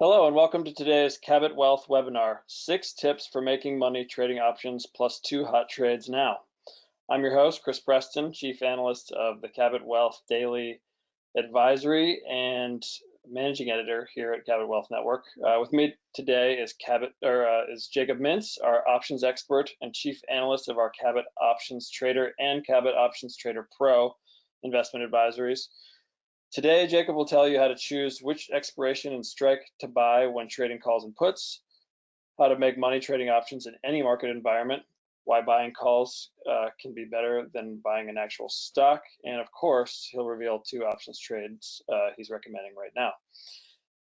Hello and welcome to today's Cabot Wealth webinar, 6 tips for making money trading options plus 2 hot trades now. I'm your host, Chris Preston, Chief Analyst of the Cabot Wealth Daily Advisory and Managing Editor here at Cabot Wealth Network. With me today is Jacob Mintz, our options expert and Chief Analyst of our Cabot Options Trader and Cabot Options Trader Pro investment advisories. Today, Jacob will tell you how to choose which expiration and strike to buy when trading calls and puts, how to make money trading options in any market environment, why buying calls can be better than buying an actual stock, and of course, he'll reveal 2 options trades he's recommending right now.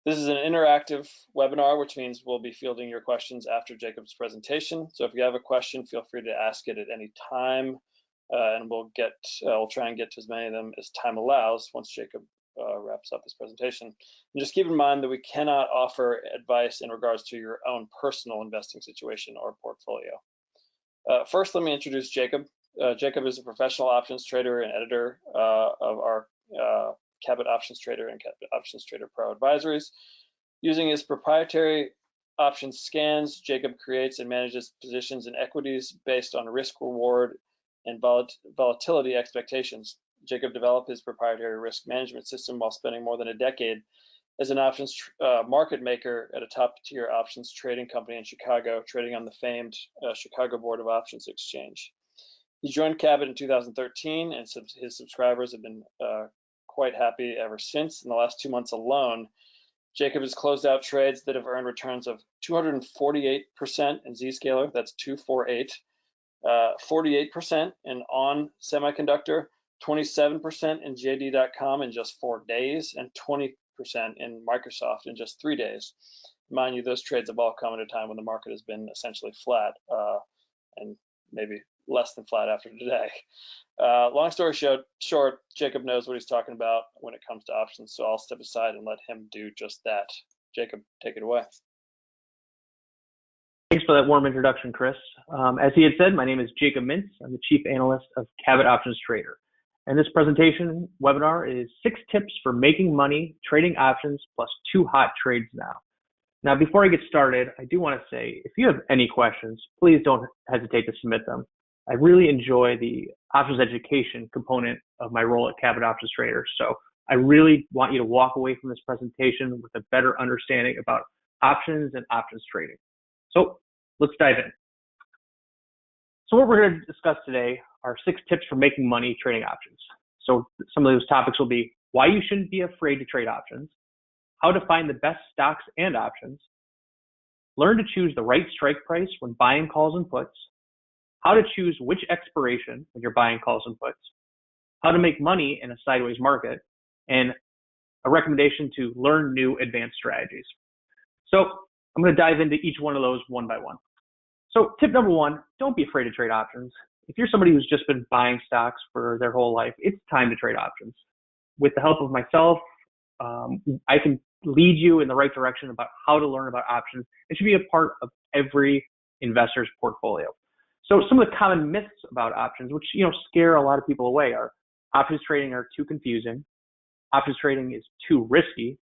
This is an interactive webinar, which means we'll be fielding your questions after Jacob's presentation. So if you have a question, feel free to ask it at any time, and we'll try and get to as many of them as time allows once Jacob wraps up his presentation. And just keep in mind that we cannot offer advice in regards to your own personal investing situation or portfolio. First, let me introduce Jacob. Jacob is a professional options trader and editor of our Cabot Options Trader and Cabot Options Trader Pro advisories. Using his proprietary option scans, Jacob creates and manages positions in equities based on risk reward and volatility expectations. Jacob developed his proprietary risk management system while spending more than a decade as an options market maker at a top-tier options trading company in Chicago, trading on the famed Chicago Board of Options Exchange. He joined Cabot in 2013, and his subscribers have been quite happy ever since. In the last 2 months alone, Jacob has closed out trades that have earned returns of 248% in Zscaler, that's 248, 48% in ON Semiconductor, 27% in JD.com in just 4 days, and 20% in Microsoft in just 3 days. Mind you, those trades have all come at a time when the market has been essentially flat, and maybe less than flat after today. Long story short, Jacob knows what he's talking about when it comes to options, so I'll step aside and let him do just that. Jacob, take it away. Thanks for that warm introduction, Chris. As he had said, my name is Jacob Mintz. I'm the Chief Analyst of Cabot Options Trader. And this presentation webinar is 6 tips for making money trading options plus 2 hot trades now. Now, before I get started, I do want to say, if you have any questions, please don't hesitate to submit them. I really enjoy the options education component of my role at Cabot Options Trader. So I really want you to walk away from this presentation with a better understanding about options and options trading. So let's dive in. So what we're going to discuss today are 6 tips for making money trading options. So some of those topics will be why you shouldn't be afraid to trade options, how to find the best stocks and options, learn to choose the right strike price when buying calls and puts, how to choose which expiration when you're buying calls and puts, how to make money in a sideways market, and a recommendation to learn new advanced strategies. So I'm going to dive into each one of those one by one. So tip number 1, don't be afraid to trade options. If you're somebody who's just been buying stocks for their whole life, it's time to trade options. With the help of myself, I can lead you in the right direction about how to learn about options. It should be a part of every investor's portfolio. So some of the common myths about options, which scare a lot of people away, are options trading are too confusing, options trading is too risky,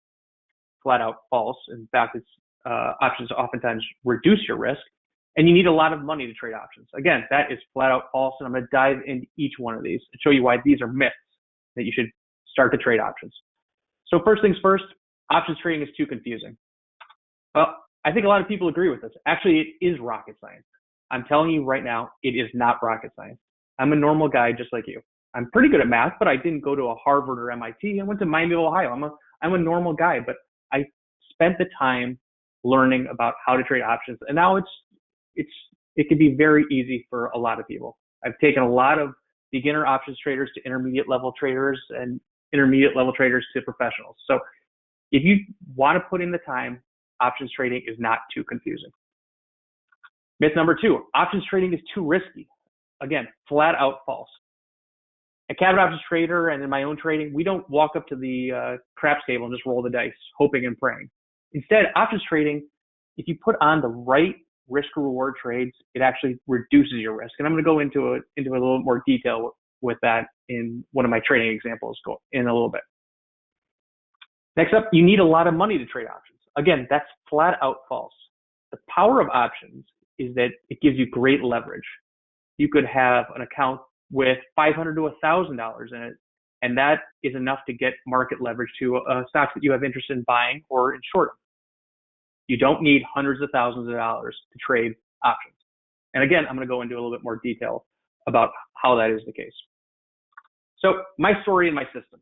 flat out false. In fact, options oftentimes reduce your risk, and you need a lot of money to trade options. Again, that is flat out false, and I'm going to dive into each one of these and show you why these are myths that you should start to trade options. So first things first, options trading is too confusing. Well, I think a lot of people agree with this. Actually, it is rocket science. I'm telling you right now, it is not rocket science. I'm a normal guy just like you. I'm pretty good at math, but I didn't go to a Harvard or MIT. I went to Miami of Ohio. I'm a normal guy, but I spent the time learning about how to trade options, and now it can be very easy for a lot of people. I've taken a lot of beginner options traders to intermediate level traders and intermediate level traders to professionals. So if you want to put in the time, options trading is not too confusing. Myth number 2, options trading is too risky. Again, flat out false. At Cabot Options Trader and in my own trading, we don't walk up to the craps table and just roll the dice, hoping and praying. Instead, options trading, if you put on the right risk reward trades, it actually reduces your risk. And I'm going to go into a little more detail with that in one of my trading examples in a little bit. Next up, you need a lot of money to trade options. Again, that's flat out false. The power of options is that it gives you great leverage. You could have an account with $500 to $1,000 in it, and that is enough to get market leverage to stocks that you have interest in buying or in shorting. You don't need hundreds of thousands of dollars to trade options. And again, I'm going to go into a little bit more detail about how that is the case. So my story and my system.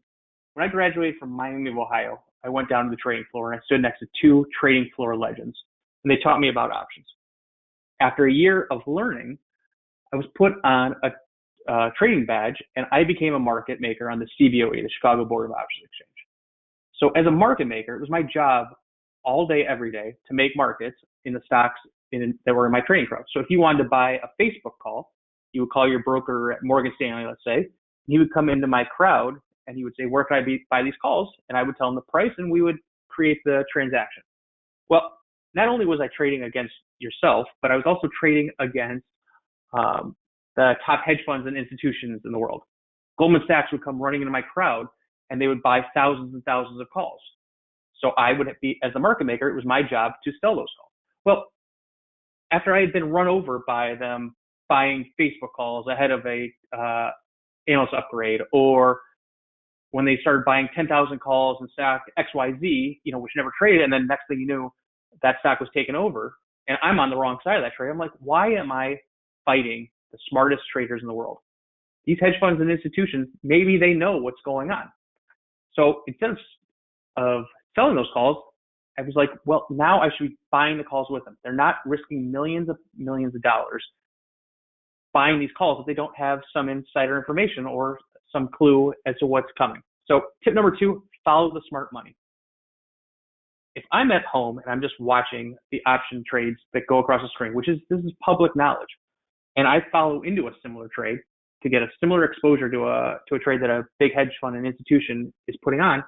When I graduated from Miami of Ohio, I went down to the trading floor and I stood next to two trading floor legends, and they taught me about options. After a year of learning, I was put on a trading badge, and I became a market maker on the CBOE, the Chicago Board of Options Exchange. So as a market maker, it was my job all day, every day to make markets in the stocks that were in my trading crowd. So if you wanted to buy a Facebook call, you would call your broker at Morgan Stanley, let's say, and he would come into my crowd and he would say, where can I buy these calls? And I would tell him the price and we would create the transaction. Well, not only was I trading against yourself, but I was also trading against the top hedge funds and institutions in the world. Goldman Sachs would come running into my crowd and they would buy thousands and thousands of calls. So I would be, as a market maker, it was my job to sell those calls. Well, after I had been run over by them buying Facebook calls ahead of a analyst upgrade, or when they started buying 10,000 calls in stock XYZ, which never traded, and then next thing you knew, that stock was taken over, and I'm on the wrong side of that trade. I'm like, why am I fighting the smartest traders in the world? These hedge funds and institutions, maybe they know what's going on. So instead of selling those calls, I was like, well, now I should be buying the calls with them. They're not risking millions of dollars buying these calls if they don't have some insider information or some clue as to what's coming. So tip number 2, follow the smart money. If I'm at home and I'm just watching the option trades that go across the screen, this is public knowledge, and I follow into a similar trade to get a similar exposure to a trade that a big hedge fund and institution is putting on,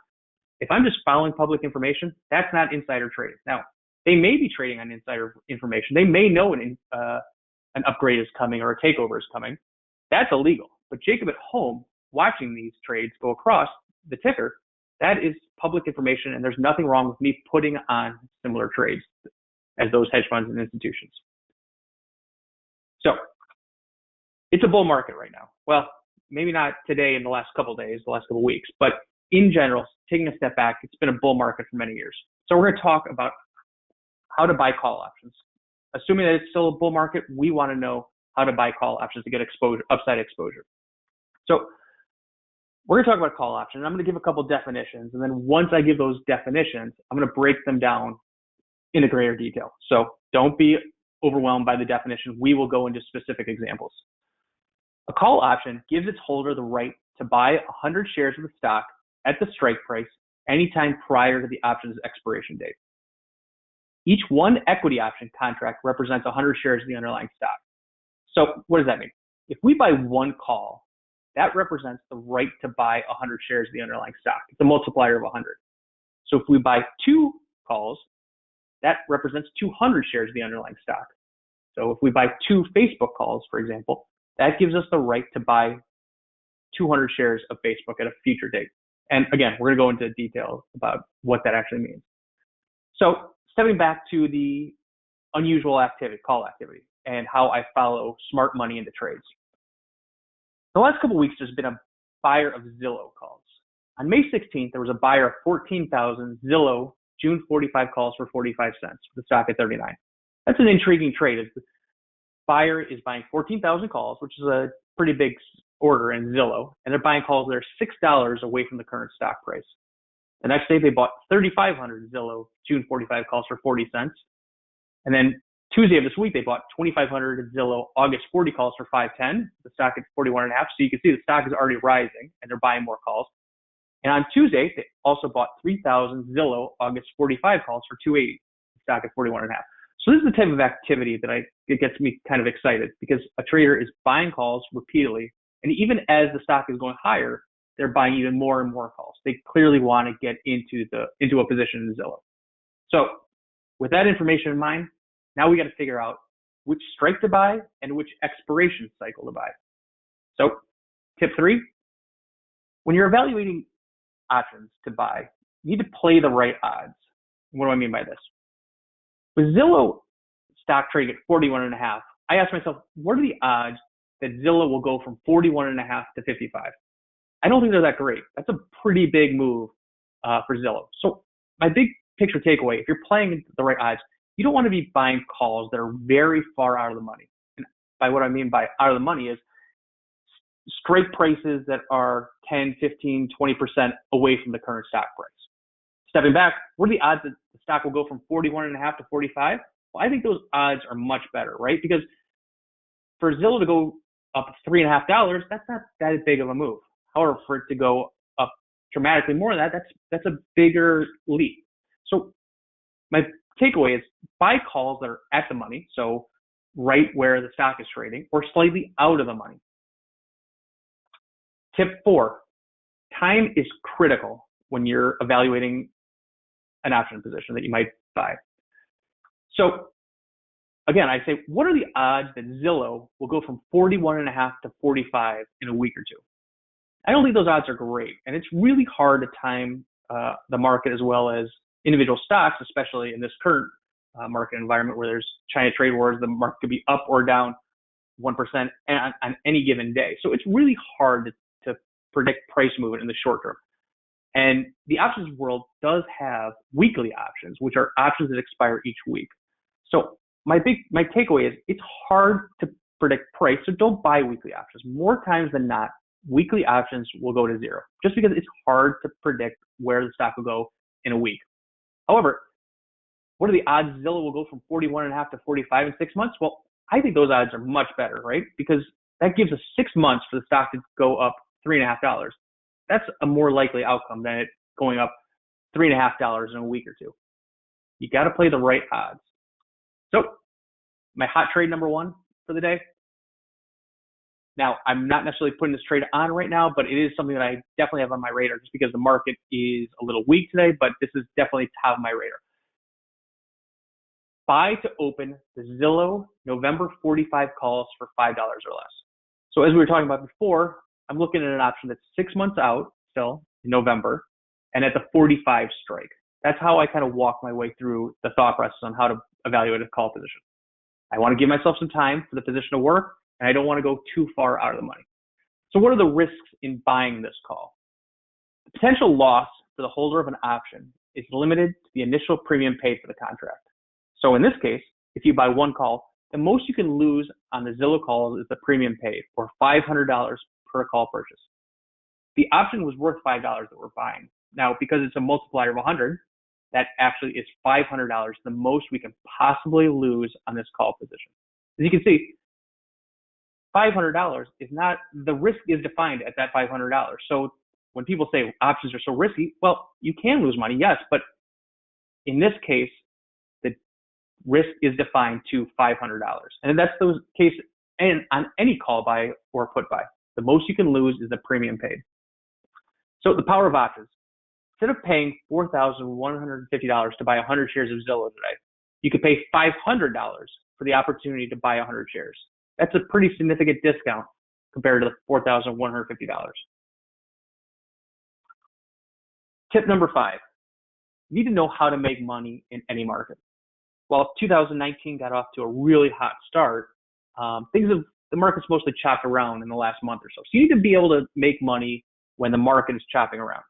if I'm just following public information, that's not insider trading. Now, they may be trading on insider information. They may know an upgrade is coming or a takeover is coming. That's illegal. But Jacob at home watching these trades go across the ticker, that is public information, and there's nothing wrong with me putting on similar trades as those hedge funds and institutions. So it's a bull market right now. Well, maybe not today in the last couple of days, the last couple of weeks, but in general, taking a step back, it's been a bull market for many years. So we're going to talk about how to buy call options. Assuming that it's still a bull market, we want to know how to buy call options to get exposure, upside exposure. So we're going to talk about call options. And I'm going to give a couple definitions. And then once I give those definitions, I'm going to break them down into greater detail. So don't be overwhelmed by the definition. We will go into specific examples. A call option gives its holder the right to buy 100 shares of the stock at the strike price anytime prior to the option's expiration date. Each one equity option contract represents 100 shares of the underlying stock. So what does that mean? If we buy one call, that represents the right to buy 100 shares of the underlying stock. It's a multiplier of 100. So if we buy 2 calls, that represents 200 shares of the underlying stock. So if we buy 2 Facebook calls, for example, that gives us the right to buy 200 shares of Facebook at a future date. And again, we're going to go into detail about what that actually means. So stepping back to the unusual activity, call activity, and how I follow smart money into trades. The last couple of weeks, there's been a buyer of Zillow calls. On May 16th, there was a buyer of 14,000 Zillow June 45 calls for 45 cents, with the stock at 39. That's an intriguing trade. The buyer is buying 14,000 calls, which is a pretty big order in Zillow, and they're buying calls that are $6 away from the current stock price. The next day, they bought 3,500 Zillow June 45 calls for 40 cents. And then Tuesday of this week, they bought 2,500 Zillow August 40 calls for 510, the stock at 41.5. So you can see the stock is already rising and they're buying more calls. And on Tuesday, they also bought 3,000 Zillow August 45 calls for 280, the stock at 41.5. So this is the type of activity that it gets me kind of excited, because a trader is buying calls repeatedly. And even as the stock is going higher, they're buying even more and more calls. They clearly want to get into a position in Zillow. So with that information in mind, now we got to figure out which strike to buy and which expiration cycle to buy. So tip 3, when you're evaluating options to buy, you need to play the right odds. What do I mean by this? With Zillow stock trading at 41.5, I asked myself, what are the odds that Zillow will go from 41.5 to 55? I don't think they're that great. That's a pretty big move for Zillow. So my big picture takeaway, if you're playing the right odds, you don't want to be buying calls that are very far out of the money. And by what I mean by out of the money is strike prices that are 10, 15, 20% away from the current stock price. Stepping back, what are the odds that the stock will go from 41.5 to 45? Well, I think those odds are much better, right? Because for Zillow to go up $3.50, that's not that big of a move. However, for it to go up dramatically more than that, that's a bigger leap. So my takeaway is buy calls that are at the money, so right where the stock is trading, or slightly out of the money. Tip 4, time is critical when you're evaluating an option position that you might buy. So again, I say, what are the odds that Zillow will go from 41.5 to 45 in a week or two? I don't think those odds are great, and it's really hard to time the market as well as individual stocks, especially in this current market environment where there's China trade wars. The market could be up or down 1% on any given day. So it's really hard to predict price movement in the short term. And the options world does have weekly options, which are options that expire each week. So my takeaway is it's hard to predict price, so don't buy weekly options. More times than not, weekly options will go to zero, just because it's hard to predict where the stock will go in a week. However, what are the odds Zillow will go from 41.5 to 45 in 6 months? Well, I think those odds are much better, right? Because that gives us 6 months for the stock to go up $3.50. That's a more likely outcome than it going up $3.50 in a week or two. You got to play the right odds. So my hot trade number 1 for the day. Now, I'm not necessarily putting this trade on right now, but it is something that I definitely have on my radar just because the market is a little weak today, but this is definitely top of my radar. Buy to open the Zillow November 45 calls for $5 or less. So as we were talking about before, I'm looking at an option that's 6 months out still in November and at the 45 strike. That's how I kind of walk my way through the thought process on how to evaluate a call position. I want to give myself some time for the position to work, and I don't want to go too far out of the money. So what are the risks in buying this call? The potential loss for the holder of an option is limited to the initial premium paid for the contract. So in this case, if you buy one call, the most you can lose on the Zillow calls is the premium paid, or $500 per call purchase. The option was worth $5 that we're buying. Now, because it's a multiplier of 100, that actually is $500, the most we can possibly lose on this call position. As you can see, $500 is not, the risk is defined at that $500. So when people say options are so risky, well, you can lose money, yes, but in this case, the risk is defined to $500. And that's the case and on any call buy or put buy. The most you can lose is the premium paid. So the power of options. Instead of paying $4,150 to buy 100 shares of Zillow today, you could pay $500 for the opportunity to buy 100 shares. That's a pretty significant discount compared to the $4,150. Tip number 5, you need to know how to make money in any market. While 2019 got off to a really hot start, the market's mostly chopped around in the last month or so. So you need to be able to make money when the market is chopping around.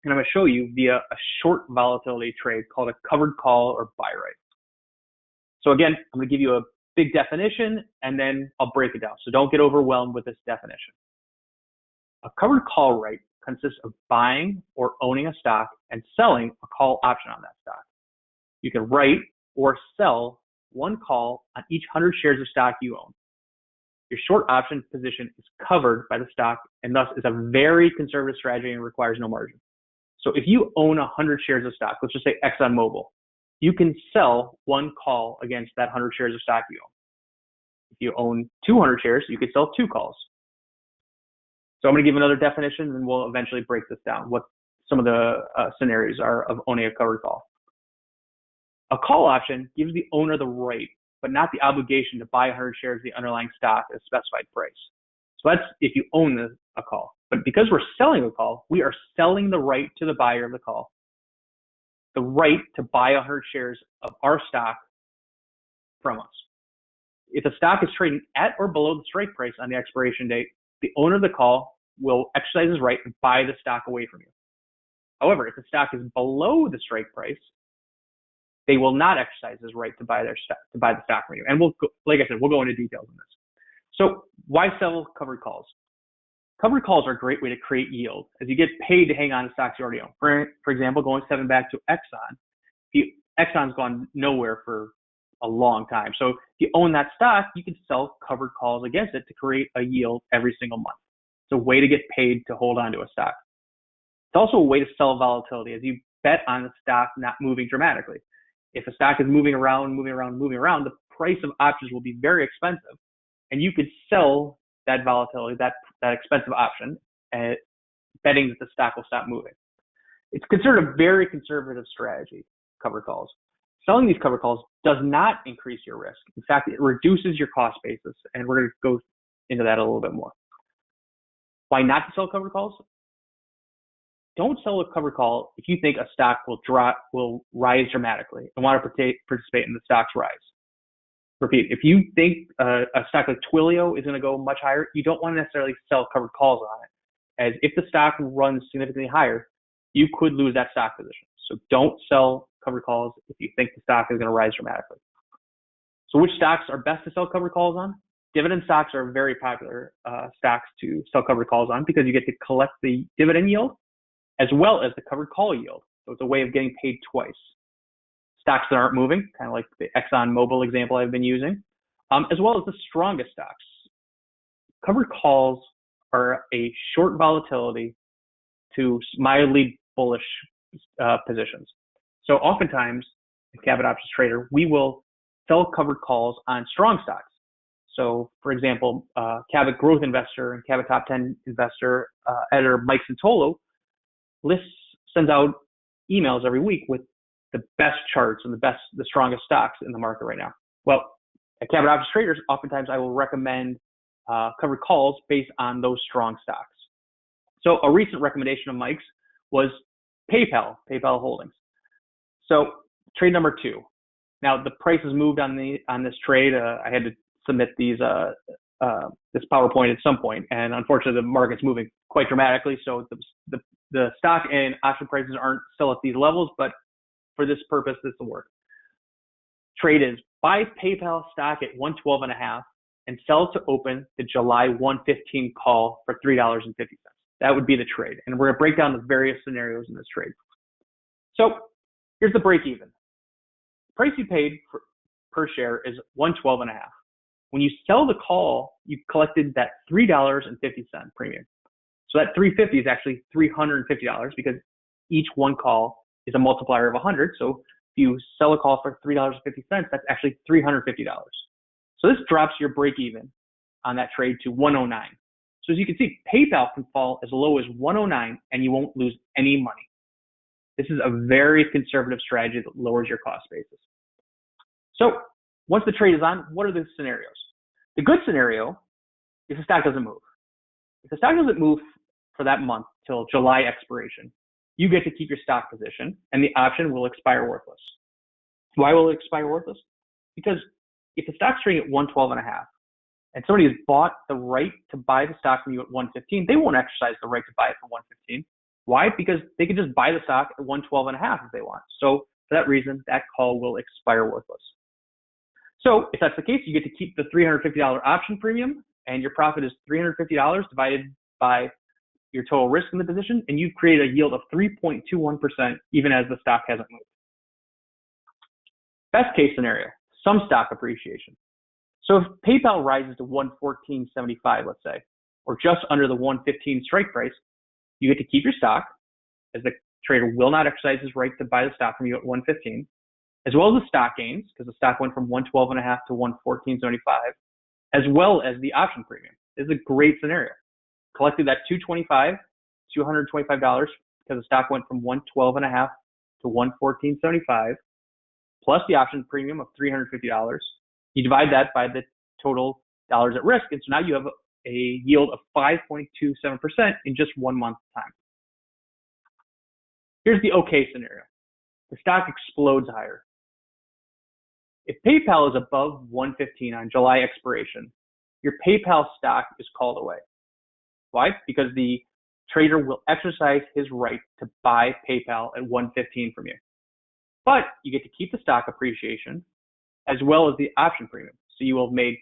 And I'm going to show you via a short volatility trade called a covered call or buy right. So again, I'm going to give you a big definition and then I'll break it down. So don't get overwhelmed with this definition. A covered call right consists of buying or owning a stock and selling a call option on that stock. You can write or sell one call on each 100 shares of stock you own. Your short option position is covered by the stock and thus is a very conservative strategy and requires no margin. So if you own 100 shares of stock, let's just say ExxonMobil, you can sell one call against that 100 shares of stock you own. If you own 200 shares, you could sell 2 calls. So I'm going to give another definition and we'll eventually break this down, what some of the scenarios are of owning a covered call. A call option gives the owner the right, but not the obligation to buy 100 shares of the underlying stock at a specified price. So that's if you own a call. But because we're selling a call, we are selling the right to the buyer of the call. the right to buy 100 shares of our stock from us. If the stock is trading at or below the strike price on the expiration date, the owner of the call will exercise his right and buy the stock away from you. However, if the stock is below the strike price, they will not exercise his right to buy the stock from you. And like I said, we'll go into details on this. So why sell covered calls? Covered calls are a great way to create yield, as you get paid to hang on to stocks you already own. For example, going 7 back to Exxon, Exxon's gone nowhere for a long time. So if you own that stock, you can sell covered calls against it to create a yield every single month. It's a way to get paid to hold on to a stock. It's also a way to sell volatility, as you bet on the stock not moving dramatically. If a stock is moving around, the price of options will be very expensive, and you could sell that volatility, that expensive option, betting that the stock will stop moving. It's considered a very conservative strategy, covered calls. Selling these covered calls does not increase your risk. In fact, it reduces your cost basis, and we're going to go into that a little bit more. Why not to sell covered calls? Don't sell a covered call if you think a stock will rise dramatically and want to participate in the stock's rise. Repeat, if you think a stock like Twilio is going to go much higher, you don't want to necessarily sell covered calls on it, as if the stock runs significantly higher, you could lose that stock position. So don't sell covered calls if you think the stock is going to rise dramatically. So which stocks are best to sell covered calls on? Dividend stocks are very popular stocks to sell covered calls on, because you get to collect the dividend yield as well as the covered call yield. So it's a way of getting paid twice. Stocks that aren't moving, kind of like the ExxonMobil example I've been using, as well as the strongest stocks. Covered calls are a short volatility to mildly bullish positions. So oftentimes, as Cabot Options Trader, we will sell covered calls on strong stocks. So, for example, Cabot Growth Investor and Cabot Top 10 Investor editor Mike Santolo sends out emails every week with the best charts and the strongest stocks in the market right now. Well, at Cabot Options Traders, oftentimes I will recommend covered calls based on those strong stocks. So a recent recommendation of Mike's was PayPal Holdings. So trade number 2. Now the price has moved on this trade. I had to submit this PowerPoint at some point, and unfortunately the market's moving quite dramatically. So the stock and option prices aren't still at these levels, but for this purpose, this will work. Trade is buy PayPal stock at 112.5 and sell to open the July 115 call for $3.50. That would be the trade. And we're going to break down the various scenarios in this trade. So here's the break even. The price you paid per share is 112.5. When you sell the call, you collected that $3.50 premium. So that $3.50 is actually $350, because each one call is a multiplier of 100. So if you sell a call for $3.50, that's actually $350. So this drops your break even on that trade to 109. So as you can see, PayPal can fall as low as 109 and you won't lose any money. This is a very conservative strategy that lowers your cost basis. So once the trade is on, what are the scenarios? The good scenario is the stock doesn't move. If the stock doesn't move for that month till July expiration, you get to keep your stock position and the option will expire worthless. Why will it expire worthless? Because if the stock's trading at 112.5 and somebody has bought the right to buy the stock from you at 115, they won't exercise the right to buy it for 115. Why? Because they can just buy the stock at 112.5 if they want. So for that reason, that call will expire worthless. So if that's the case, you get to keep the $350 option premium, and your profit is $350 divided by your total risk in the position, and you've created a yield of 3.21% even as the stock hasn't moved. Best case scenario, some stock appreciation. So if PayPal rises to 114.75, let's say, or just under the 115 strike price, you get to keep your stock, as the trader will not exercise his right to buy the stock from you at 115, as well as the stock gains, because the stock went from 112.5 to 114.75, as well as the option premium. This is a great scenario. Collected that $225 because the stock went from 112.5 to 114.75, plus the option premium of $350. You divide that by the total dollars at risk, and so now you have a yield of 5.27% in just 1 month's time. Here's the okay scenario. the stock explodes higher. If PayPal is above 115 on July expiration, your PayPal stock is called away. Why? Because the trader will exercise his right to buy PayPal at 115 from you. But you get to keep the stock appreciation as well as the option premium. So you will have made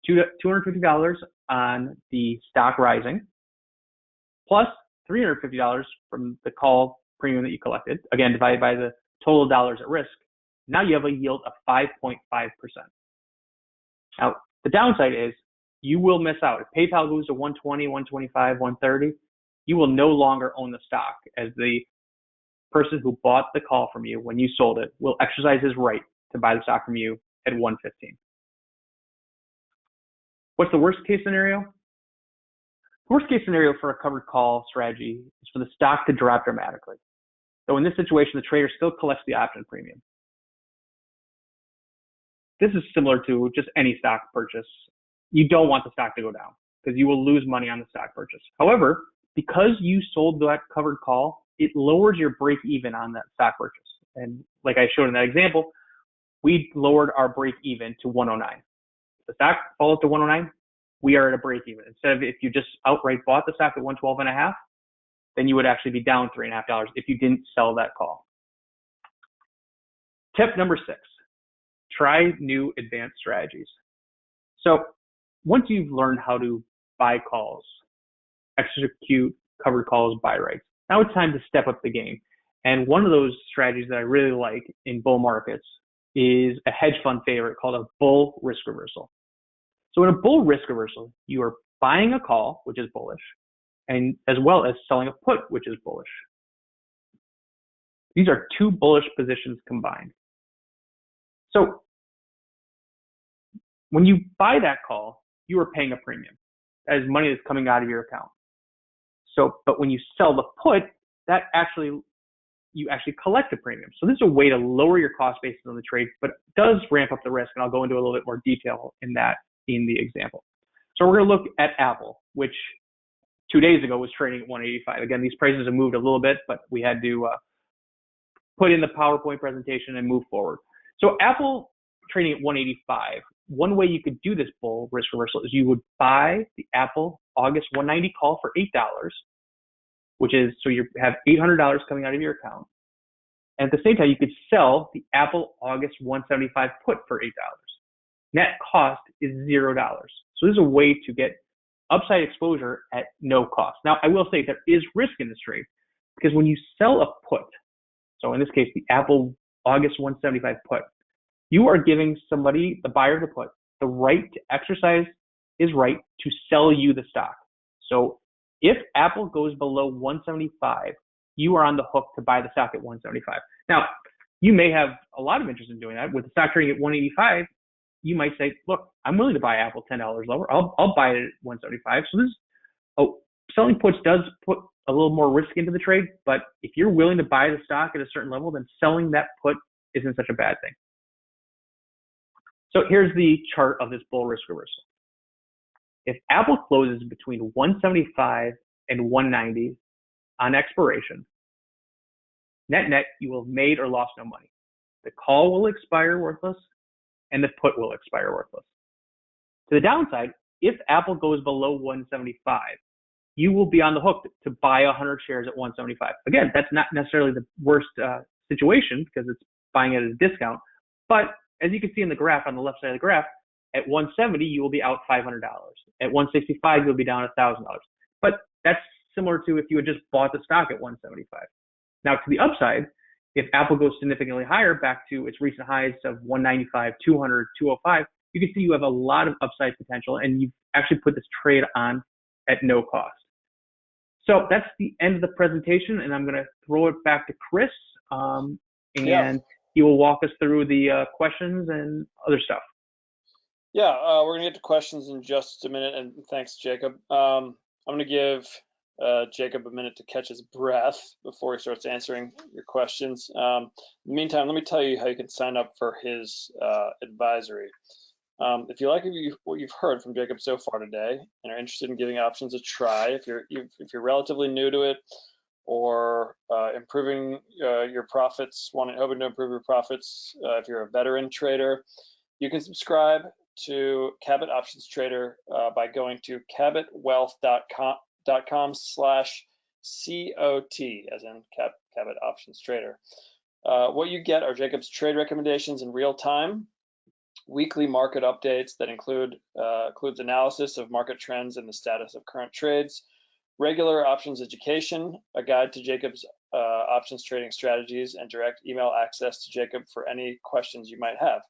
$250 on the stock rising, plus $350 from the call premium that you collected, again, divided by the total dollars at risk. Now you have a yield of 5.5%. Now, the downside is you will miss out. If PayPal goes to 120, 125, 130, you will no longer own the stock, as the person who bought the call from you when you sold it will exercise his right to buy the stock from you at 115. What's the worst case scenario? The worst case scenario for a covered call strategy is for the stock to drop dramatically. So in this situation, the trader still collects the option premium. This is similar to just any stock purchase. You don't want the stock to go down because you will lose money on the stock purchase. However, because you sold that covered call, it lowers your break even on that stock purchase. And like I showed in that example, we lowered our break even to 109. If the stock falls to 109, we are at a break even. Instead of if you just outright bought the stock at 112.5, then you would actually be down $3.50 if you didn't sell that call. Tip number 6, try new advanced strategies. So once you've learned how to buy calls, execute covered calls, buy rights, now it's time to step up the game. And one of those strategies that I really like in bull markets is a hedge fund favorite called a bull risk reversal. So in a bull risk reversal, you are buying a call, which is bullish, and as well as selling a put, which is bullish. These are two bullish positions combined. So when you buy that call, you are paying a premium. That is money that's coming out of your account. So, but when you sell the put, you actually collect a premium. So this is a way to lower your cost basis on the trade, but it does ramp up the risk, and I'll go into a little bit more detail in that in the example. So we're going to look at Apple, which 2 days ago was trading at 185. Again, these prices have moved a little bit, but we had to put in the PowerPoint presentation and move forward. So Apple trading at 185. One way you could do this bull risk reversal is you would buy the Apple August 190 call for $8, which is, so you have $800 coming out of your account. And at the same time, you could sell the Apple August 175 put for $8. Net cost is $0. So this is a way to get upside exposure at no cost. Now, I will say there is risk in this trade because when you sell a put, so in this case, the Apple August 175 put, you are giving somebody, the buyer of the put, the right to exercise his right to sell you the stock. So if Apple goes below 175, you are on the hook to buy the stock at 175. Now, you may have a lot of interest in doing that. With the stock trading at 185, you might say, look, I'm willing to buy Apple $10 lower. I'll buy it at 175. So this, selling puts does put a little more risk into the trade, but if you're willing to buy the stock at a certain level, then selling that put isn't such a bad thing. So here's the chart of this bull risk reversal. If Apple closes between 175 and 190 on expiration, net, you will have made or lost no money. The call will expire worthless, and the put will expire worthless. To the downside, if Apple goes below 175, you will be on the hook to buy 100 shares at 175. Again, that's not necessarily the worst situation because it's buying it at a discount. But as you can see in the graph on the left side of the graph, at 170, you will be out $500. At 165, you'll be down $1,000. But that's similar to if you had just bought the stock at 175. Now, to the upside, if Apple goes significantly higher back to its recent highs of 195, 200, 205, you can see you have a lot of upside potential, and you've actually put this trade on at no cost. So that's the end of the presentation, and I'm going to throw it back to Chris, and he will walk us through the questions and other stuff. Yeah, we're going to get to questions in just a minute, and thanks, Jacob. I'm going to give Jacob a minute to catch his breath before he starts answering your questions. In the meantime, let me tell you how you can sign up for his advisory. If you like what you've heard from Jacob so far today and are interested in giving options a try, if you're relatively new to it, or improving your profits, hoping to improve your profits if you're a veteran trader, you can subscribe to Cabot Options Trader by going to cabotwealth.com/COT, as in Cabot Options Trader. What you get are Jacob's trade recommendations in real time, weekly market updates that includes analysis of market trends and the status of current trades, regular options education, a guide to Jacob's options trading strategies, and direct email access to Jacob for any questions you might have.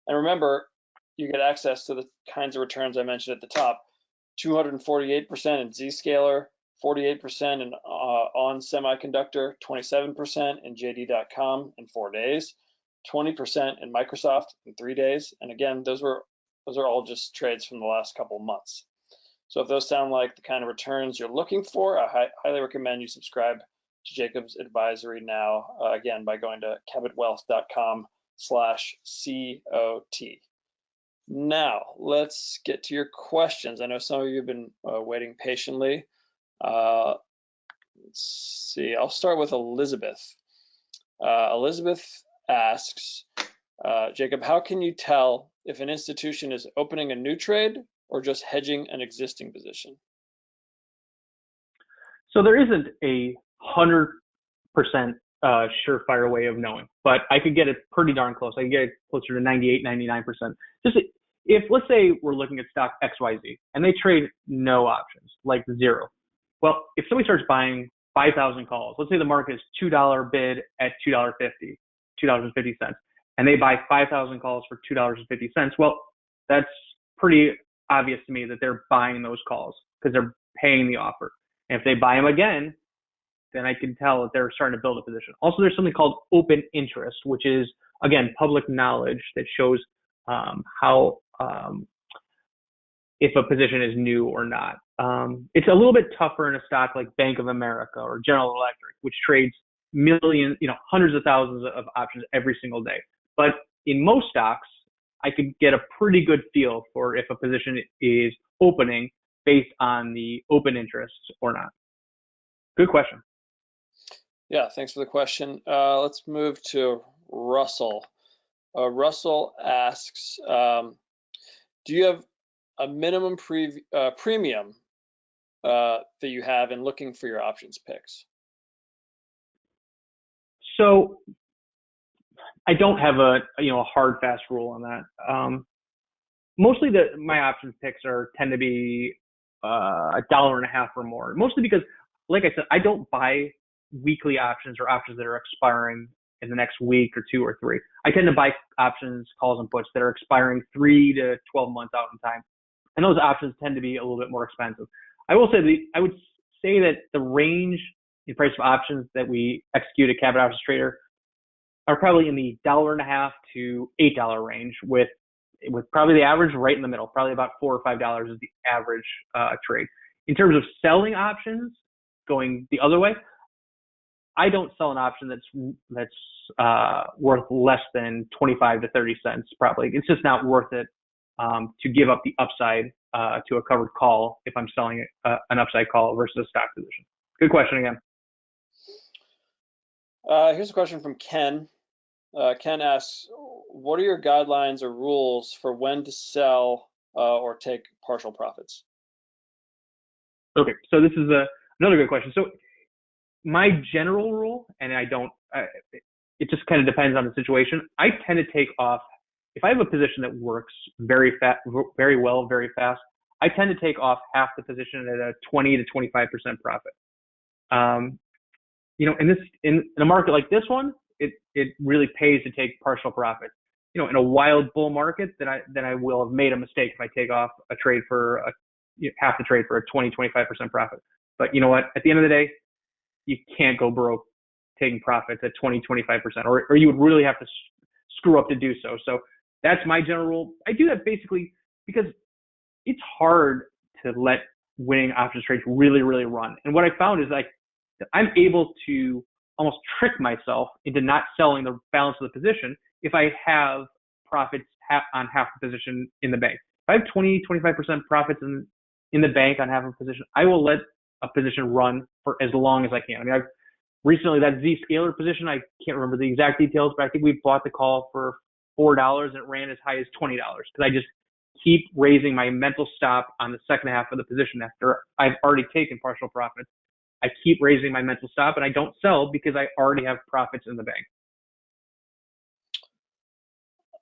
And remember, you get access to the kinds of returns I mentioned at the top: 248% in Zscaler, 48% in On Semiconductor, 27% in JD.com in 4 days, 20% in Microsoft in 3 days. And again, those are all just trades from the last couple of months. So if those sound like the kind of returns you're looking for, I highly recommend you subscribe to Jacob's Advisory now, again, by going to cabotwealth.com/COT. Now, let's get to your questions. I know some of you have been waiting patiently. Let's see, I'll start with Elizabeth. Elizabeth asks, Jacob, how can you tell if an institution is opening a new trade or just hedging an existing position? So there isn't a 100% surefire way of knowing, but I could get it pretty darn close. I can get it closer to 98, 99%. Just if, let's say we're looking at stock XYZ and they trade no options, like zero. Well, if somebody starts buying 5,000 calls, let's say the market is $2 bid at $2.50, and they buy 5,000 calls for $2.50. Well, that's pretty obvious to me that they're buying those calls because they're paying the offer. And if they buy them again, then I can tell that they're starting to build a position. Also, there's something called open interest, which is, again, public knowledge that shows how if a position is new or not. It's a little bit tougher in a stock like Bank of America or General Electric, which trades millions, hundreds of thousands of options every single day. But in most stocks, I could get a pretty good feel for if a position is opening based on the open interests or not. Good question. Yeah, thanks for the question. Let's move to Russell. Russell asks, do you have a minimum premium that you have in looking for your options picks? So I don't have a hard fast rule on that. Mostly my options picks tend to be $1.50 or more. Mostly because, like I said, I don't buy weekly options or options that are expiring in the next week or 2 or 3. I tend to buy options, calls, and puts that are expiring 3 to 12 months out in time, and those options tend to be a little bit more expensive. I would say that the range in price of options that we execute at Cabot Options Trader are probably in the $1.50 to $8 range, with probably the average right in the middle. Probably about $4 or $5 is the average trade. In terms of selling options, going the other way, I don't sell an option that's worth less than 25 to 30 cents. Probably it's just not worth it to give up the upside to a covered call if I'm selling an upside call versus a stock position. Good question again. Here's a question from Ken. Ken asks, what are your guidelines or rules for when to sell or take partial profits? Okay, so this is another good question. So my general rule, and it just kind of depends on the situation. I tend to take off, if I have a position that works very well, very fast, I tend to take off half the position at a 20 to 25% profit. In a market like this one, it really pays to take partial profit. In a wild bull market, then I will have made a mistake if I take off a trade for half the trade for a 20, 25% profit. But you know what? At the end of the day, you can't go broke taking profits at 20, 25%, or you would really have to screw up to do so. So that's my general rule. I do that basically because it's hard to let winning options trades really, really run. And what I found is I'm able to almost trick myself into not selling the balance of the position if I have profits on half the position in the bank. If I have 20, 25% profits in the bank on half of a position, I will let a position run for as long as I can. I mean, recently that Zscaler position, I can't remember the exact details, but I think we bought the call for $4 and it ran as high as $20 because I just keep raising my mental stop on the second half of the position after I've already taken partial profits. I keep raising my mental stop and I don't sell because I already have profits in the bank.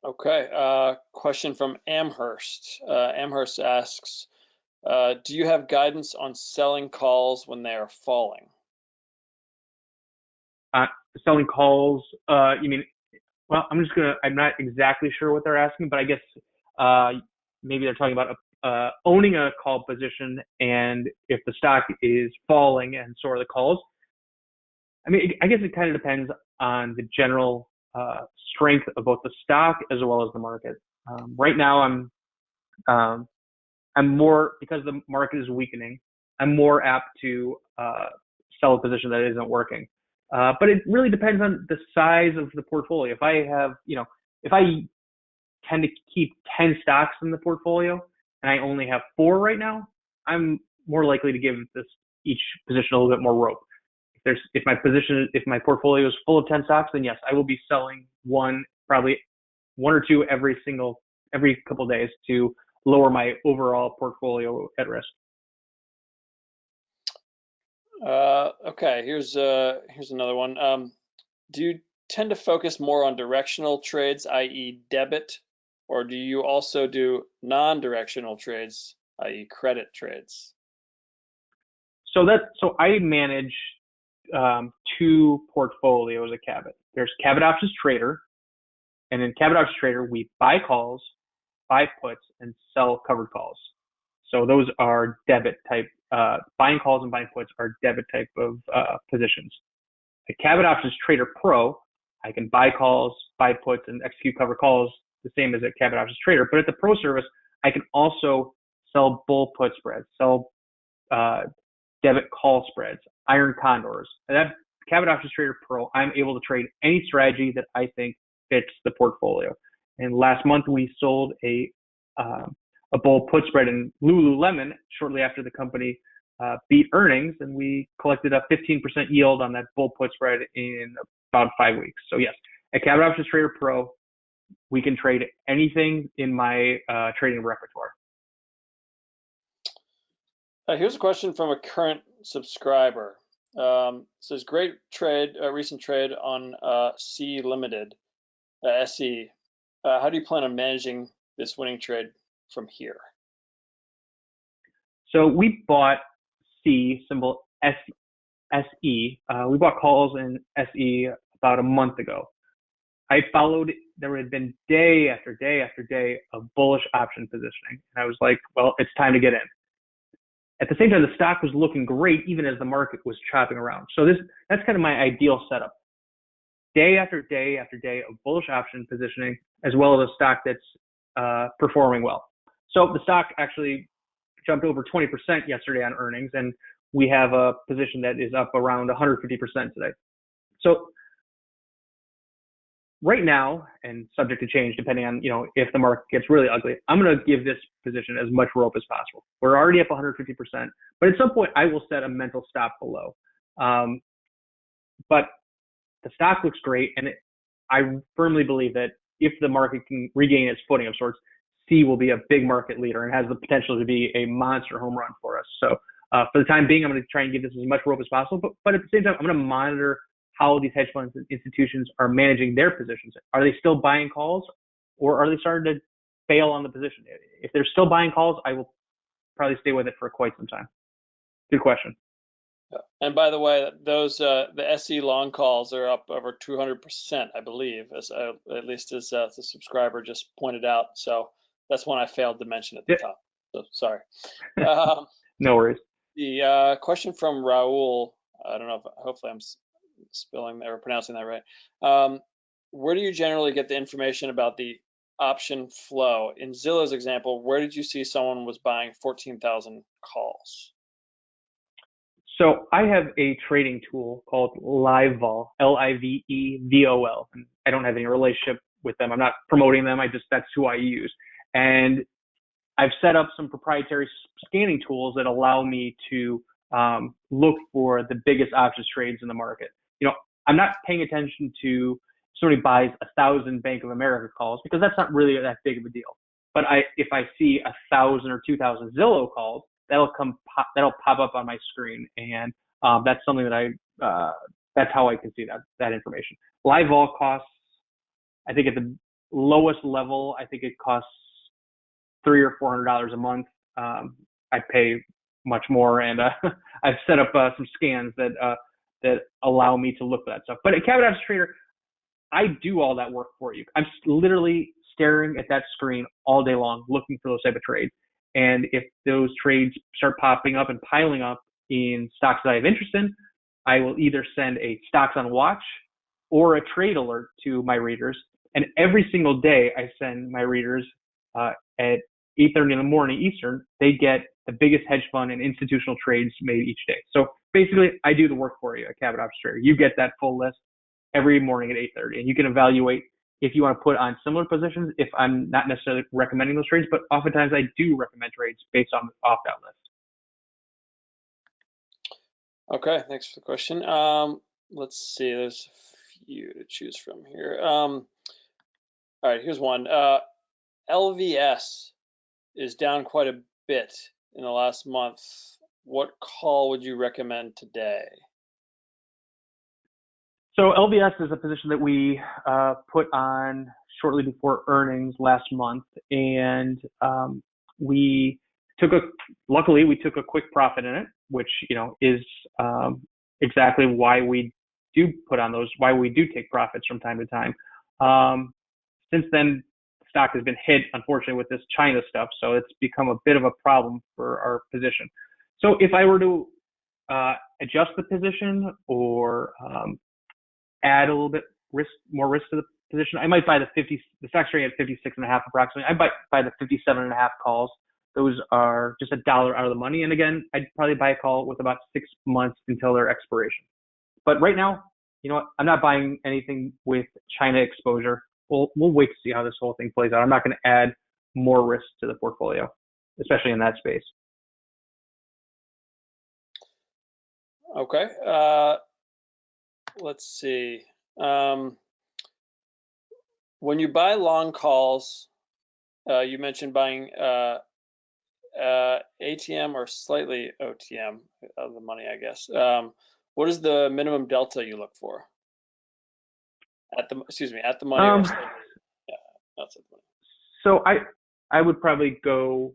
Okay, question from Amherst. Amherst asks, do you have guidance on selling calls when they are falling? Selling calls, you mean, well, I'm not exactly sure what they're asking, but I guess maybe they're talking about owning a call position, and if the stock is falling and so are the calls. I mean, I guess it kind of depends on the general strength of both the stock as well as the market. Right now, I'm more, because the market is weakening, I'm more apt to sell a position that isn't working. But it really depends on the size of the portfolio. If I have, if I tend to keep 10 stocks in the portfolio and I only have 4 right now, I'm more likely to give each position a little bit more rope. If my portfolio is full of 10 stocks, then yes, I will be selling probably one or two every couple of days to lower my overall portfolio at risk. Okay, here's another one. Do you tend to focus more on directional trades, i.e. debit, or do you also do non-directional trades, i.e. credit trades? So I manage 2 portfolios at Cabot. There's Cabot Options Trader, and in Cabot Options Trader, we buy calls, buy puts, and sell covered calls. So those are debit type, buying calls and buying puts are debit type of positions. At Cabot Options Trader Pro, I can buy calls, buy puts, and execute covered calls the same as at Cabot Options Trader. But at the Pro service, I can also sell bull put spreads, sell debit call spreads, iron condors. And that Cabot Options Trader Pro, I'm able to trade any strategy that I think fits the portfolio. And last month we sold a bull put spread in Lululemon shortly after the company beat earnings, and we collected a 15% yield on that bull put spread in about 5 weeks. So yes, at Cabot Options Trader Pro, we can trade anything in my trading repertoire. Here's a question from a current subscriber. Says great trade, recent trade on C Limited, SE. How do you plan on managing this winning trade from here? So we bought C, symbol SE. We bought calls in SE about a month ago. I followed, there had been day after day after day of bullish option positioning. And I was like, well, it's time to get in. At the same time, the stock was looking great even as the market was chopping around. So that's kind of my ideal setup. Day after day after day of bullish option positioning, as well as a stock that's performing well. So the stock actually jumped over 20% yesterday on earnings, and we have a position that is up around 150% today. So right now, and subject to change depending on if the market gets really ugly, I'm going to give this position as much rope as possible. We're already up 150%, but at some point I will set a mental stop below. But the stock looks great, and I firmly believe that if the market can regain its footing of sorts, C will be a big market leader and has the potential to be a monster home run for us. So for the time being, I'm going to try and give this as much rope as possible. But at the same time, I'm going to monitor how these hedge funds and institutions are managing their positions. Are they still buying calls, or are they starting to fail on the position? If they're still buying calls, I will probably stay with it for quite some time. Good question. And by the way, those the SE long calls are up over 200%, I believe, as at least as the subscriber just pointed out. So that's one I failed to mention at the top. So sorry. No worries. The question from Raul, I don't know if, hopefully I'm spelling or pronouncing that right. Where do you generally get the information about the option flow? In Zillow's example, where did you see someone was buying 14,000 calls? So I have a trading tool called LiveVol, LIVEVOL. And I don't have any relationship with them. I'm not promoting them. That's who I use. And I've set up some proprietary scanning tools that allow me to look for the biggest options trades in the market. I'm not paying attention to somebody buys 1,000 Bank of America calls because that's not really that big of a deal. But if I see 1,000 or 2,000 Zillow calls, that'll pop up on my screen, and that's something that that's how I can see that information. Live vol costs, I think at the lowest level, I think it costs $300 or $400 a month. I pay much more, and I've set up some scans that allow me to look for that stuff. But at Cabot Options Trader, I do all that work for you. I'm literally staring at that screen all day long, looking for those type of trades. And if those trades start popping up and piling up in stocks that I have interest in, I will either send a stocks on watch or a trade alert to my readers. And every single day I send my readers at 8:30 in the morning Eastern, they get the biggest hedge fund and institutional trades made each day. So basically, I do the work for you at Cabot Options Trader. You get that full list every morning at 8:30, and you can evaluate if you want to put on similar positions. If I'm not necessarily recommending those trades, but oftentimes I do recommend trades based off that list. Okay, thanks for the question. Let's see, there's a few to choose from here. All right, here's one. LVS is down quite a bit in the last month. What call would you recommend today? So LVS is a position that we put on shortly before earnings last month, and luckily we took a quick profit in it, which is exactly why we do put on those, why we do take profits from time to time. Since then, the stock has been hit, unfortunately, with this China stuff, so it's become a bit of a problem for our position. So if I were to adjust the position or add a little bit more risk to the position, I might buy the stock's trading at 56.5 approximately. I buy the 57.5 calls. Those are just $1 out of the money. And again, I'd probably buy a call with about 6 months until their expiration. But right now, I'm not buying anything with China exposure. We'll wait to see how this whole thing plays out. I'm not going to add more risk to the portfolio, especially in that space. Okay. Let's see. When you buy long calls, you mentioned buying ATM or slightly OTM of the money, I guess. What is the minimum delta you look for? At the money or slightly? Yeah, that's it. So I would probably go,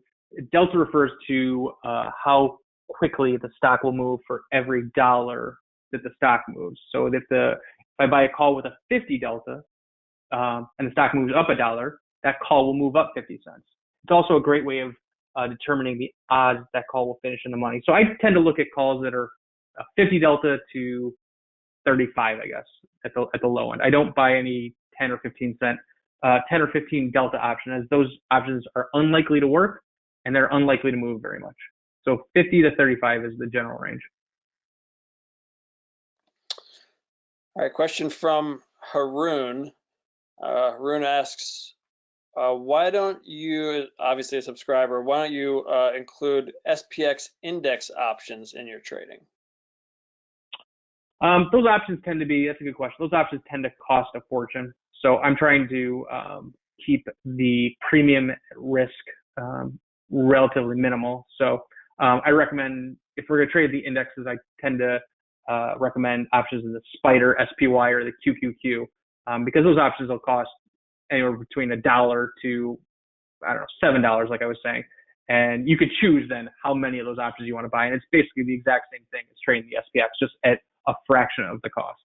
delta refers to how quickly the stock will move for every dollar that the stock moves. So if I buy a call with a 50 delta and the stock moves up $1, that call will move up 50 cents. It's also a great way of determining the odds that call will finish in the money. So I tend to look at calls that are 50 delta to 35, I guess, at the low end. I don't buy any 10 or 15 delta option, as those options are unlikely to work and they're unlikely to move very much. So 50 to 35 is the general range. All right, question from Haroon. Haroon asks, why don't you, obviously a subscriber, why don't you include SPX index options in your trading? Those options tend to be, that's a good question. Those options tend to cost a fortune. So I'm trying to keep the premium risk relatively minimal. So I recommend, if we're going to trade the indexes, I tend to recommend options in the SPDR, SPY, or the QQQ, because those options will cost anywhere between $1 to, I don't know, $7, like I was saying. And you could choose then how many of those options you want to buy. And it's basically the exact same thing as trading the SPX, just at a fraction of the cost.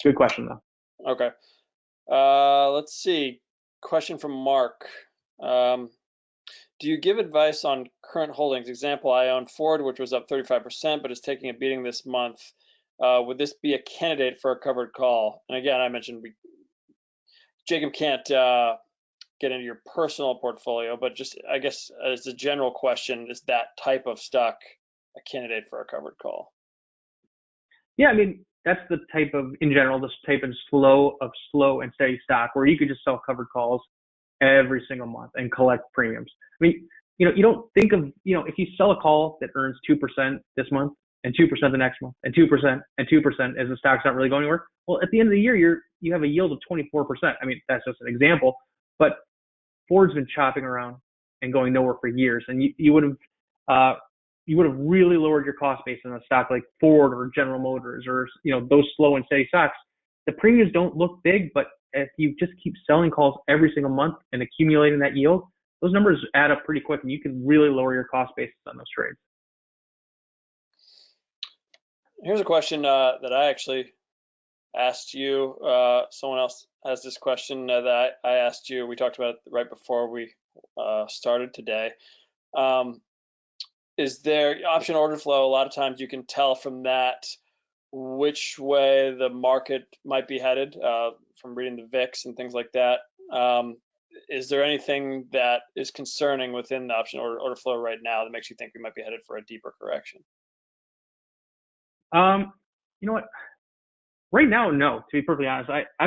Good question, though. Okay. Let's see. Question from Mark. Do you give advice on current holdings? Example, I own Ford, which was up 35%, but is taking a beating this month. Would this be a candidate for a covered call? And again, I mentioned Jacob can't get into your personal portfolio, but just, I guess, as a general question, is that type of stock a candidate for a covered call? Yeah, I mean, that's the type of, in general, this type of slow and steady stock where you could just sell covered calls every single month and collect premiums. I mean, you don't think of, if you sell a call that earns 2% this month and 2% the next month, and 2% and 2% as the stock's not really going anywhere. Well, at the end of the year, you have a yield of 24%. I mean, that's just an example, but Ford's been chopping around and going nowhere for years, and you would have really lowered your cost base on a stock like Ford or General Motors or those slow and steady stocks. The premiums don't look big, but if you just keep selling calls every single month and accumulating that yield, those numbers add up pretty quick, and you can really lower your cost basis on those trades. Here's a question that I actually asked you. Someone else has this question that I asked you. We talked about it right before we started today. Is there option order flow? A lot of times you can tell from that which way the market might be headed from reading the VIX and things like that. Is there anything that is concerning within the option order flow right now that makes you think we might be headed for a deeper correction? You know what? Right now, no. To be perfectly honest, I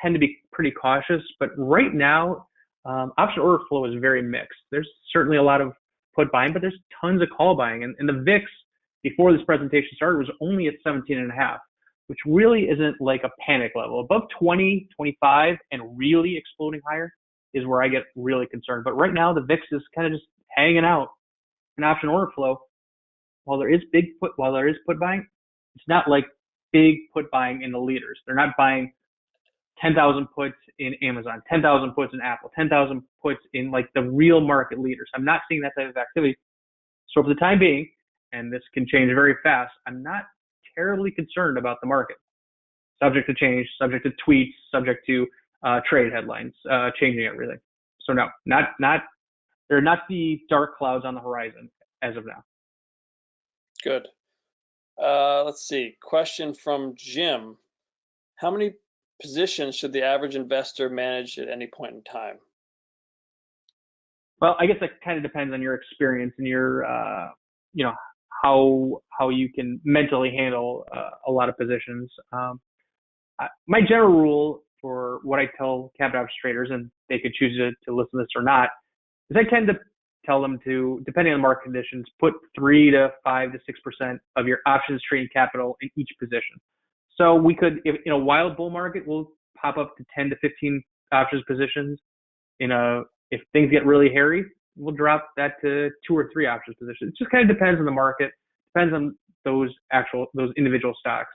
tend to be pretty cautious, but right now, option order flow is very mixed. There's certainly a lot of put buying, but there's tons of call buying, and the VIX before this presentation started was only at 17.5, which really isn't like a panic level. Above 20, 25, and really exploding higher is where I get really concerned. But right now, the VIX is kind of just hanging out in option order flow. While there is put buying, it's not like big put buying in the leaders. They're not buying 10,000 puts in Amazon, 10,000 puts in Apple, 10,000 puts in like the real market leaders. I'm not seeing that type of activity. So for the time being, and this can change very fast, I'm not terribly concerned about the market. Subject to change, subject to tweets, subject to trade headlines, changing everything. So no, there are not the dark clouds on the horizon as of now. Good. Let's see. Question from Jim. How many positions should the average investor manage at any point in time? Well, I guess that kind of depends on your experience and your, how you can mentally handle a lot of positions. My general rule for what I tell cabinet options traders, and they could choose to listen to this or not, is I tend to tell them to, depending on market conditions, put 3 to 5 to 6% of your options trading capital in each position. So we could, if in a wild bull market, we'll pop up to 10 to 15 options positions. If things get really hairy, we'll drop that to 2 or 3 options positions. It just kind of depends on the market, depends on those individual stocks.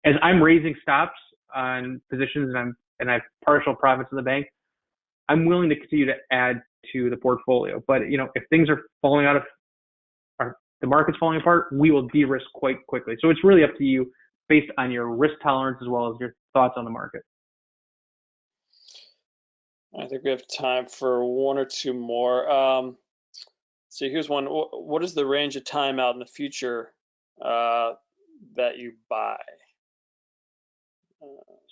As I'm raising stops on positions and I have partial profits in the bank, I'm willing to continue to add to the portfolio. But if things are falling out of the market's falling apart, we will de-risk quite quickly. So it's really up to you based on your risk tolerance as well as your thoughts on the market. I think we have time for 1 or 2 more. So here's one. What is the range of time out in the future that you buy?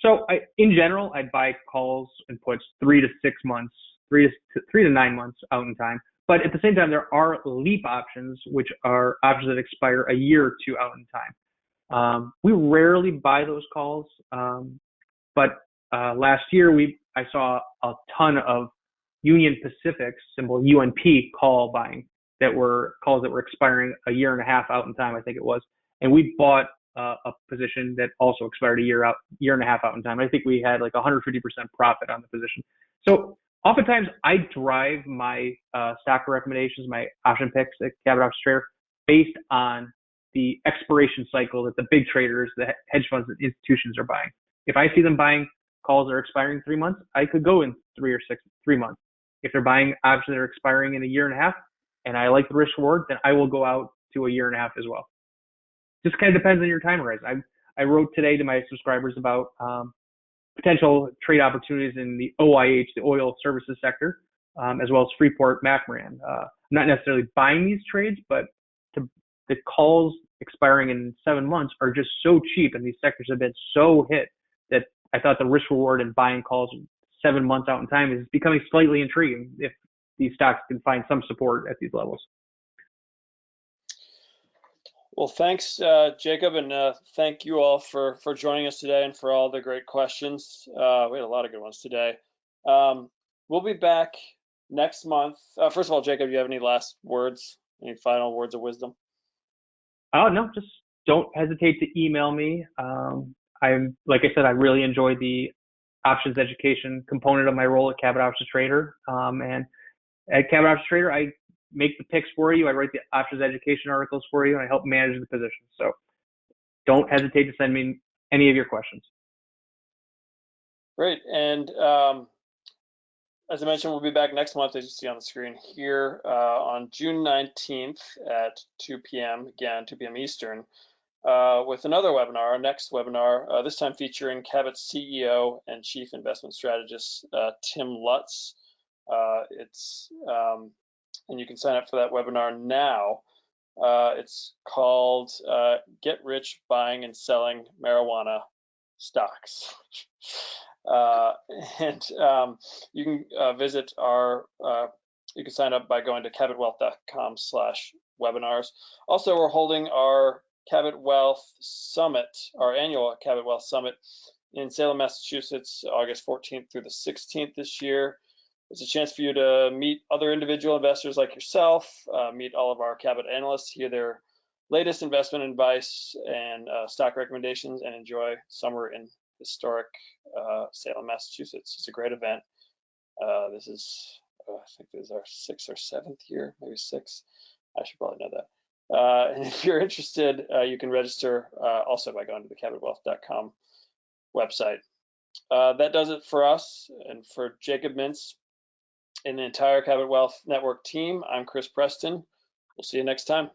So in general, I'd buy calls and puts 3 to 6 months, 3 to 9 months out in time. But at the same time, there are leap options, which are options that expire a year or 2 out in time. We rarely buy those calls, but last year I saw a ton of Union Pacific's symbol UNP call buying that were calls that were expiring a year and a half out in time, I think it was, and we bought a position that also expired a year and a half out in time. I think we had like 150% profit on the position. So oftentimes I drive my stock recommendations, my option picks at Cabot Options Trader based on the expiration cycle that the big traders, the hedge funds and institutions are buying. If I see them buying calls that are expiring in 3 months, I could go in 3 months. If they're buying options that are expiring in a year and a half and I like the risk reward, then I will go out to a year and a half as well. Just kind of depends on your time horizon. I wrote today to my subscribers about potential trade opportunities in the OIH, the oil services sector, as well as Freeport-McMoRan. I'm not necessarily buying these trades, but the calls expiring in 7 months are just so cheap, and these sectors have been so hit that I thought the risk reward in buying calls 7 months out in time is becoming slightly intriguing if these stocks can find some support at these levels. Well, thanks, Jacob, and thank you all for joining us today and for all the great questions. We had a lot of good ones today. We'll be back next month. First of all, Jacob, do you have any last words, any final words of wisdom? Oh, no, just don't hesitate to email me. Like I said, I really enjoy the options education component of my role at Cabot Options Trader. And at Cabot Options Trader, I make the picks for you. I write the options education articles for you, and I help manage the position. So don't hesitate to send me any of your questions. Great. And as I mentioned, we'll be back next month, as you see on the screen here, on June 19th at 2 p.m., again, 2 p.m. Eastern, with another webinar, our next webinar, this time featuring Cabot's CEO and Chief Investment Strategist, Tim Lutz. And you can sign up for that webinar now. It's called Get Rich Buying and Selling Marijuana Stocks. You can visit you can sign up by going to cabotwealth.com/webinars. Also, we're holding our Cabot Wealth Summit, our annual Cabot Wealth Summit in Salem, Massachusetts, August 14th through the 16th this year. It's a chance for you to meet other individual investors like yourself, meet all of our Cabot analysts, hear their latest investment advice and stock recommendations, and enjoy summer in historic Salem, Massachusetts. It's a great event. This is, I think this is our 6th or 7th year, maybe 6th. I should probably know that. And if you're interested, you can register also by going to the cabotwealth.com website. That does it for us and for Jacob Mintz and the entire Cabot Wealth Network team. I'm Chris Preston. We'll see you next time.